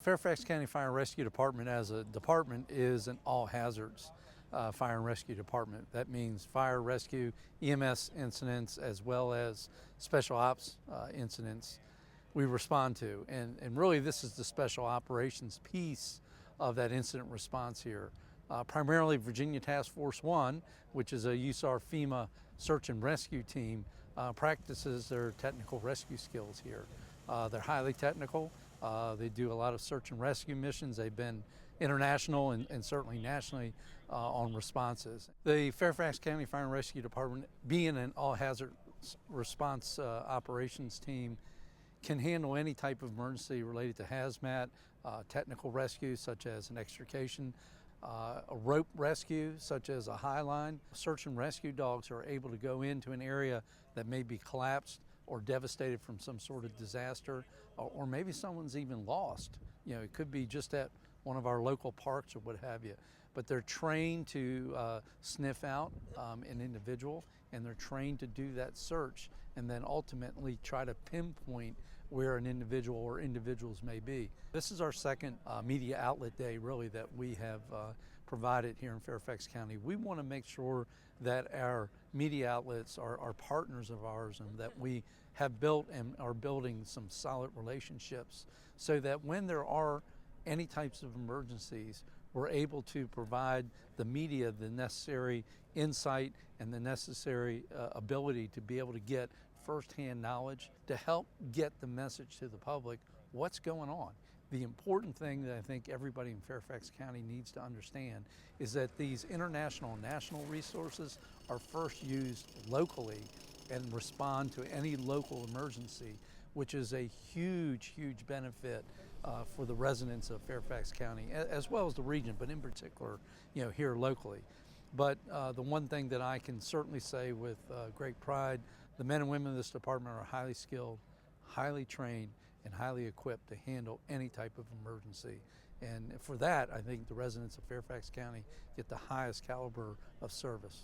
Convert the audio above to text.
Fairfax County Fire and Rescue Department as a department is an all hazards fire and rescue department. That means fire, rescue, EMS incidents, as well as special ops incidents we respond to. And really this is the special operations piece of that incident response here. Primarily Virginia Task Force 1, which is a USAR FEMA search and rescue team, practices their technical rescue skills here. They're highly technical. They do a lot of search and rescue missions. They've been international and certainly nationally on responses. The Fairfax County Fire and Rescue Department, being an all-hazard response operations team, can handle any type of emergency related to hazmat, technical rescue such as an extrication, a rope rescue such as a high line. Search and rescue dogs are able to go into an area that may be collapsed or devastated from some sort of disaster, or maybe someone's even lost. You know, it could be just at one of our local parks or what have you. But they're trained to sniff out an individual, and they're trained to do that search and then ultimately try to pinpoint where an individual or individuals may be. This is our second media outlet day really that we have provided here in Fairfax County. We want to make sure that our media outlets are partners of ours, and that we have built and are building some solid relationships so that when there are any types of emergencies, we're able to provide the media the necessary insight and the necessary ability to be able to get firsthand knowledge to help get the message to the public what's going on. The important thing that I think everybody in Fairfax County needs to understand is that these international and national resources are first used locally and respond to any local emergency, which is a huge, huge benefit for the residents of Fairfax County, as well as the region, but in particular, you know, here locally. But the one thing that I can certainly say with great pride, the men and women of this department are highly skilled, highly trained, and highly equipped to handle any type of emergency. And for that, I think the residents of Fairfax County get the highest caliber of service.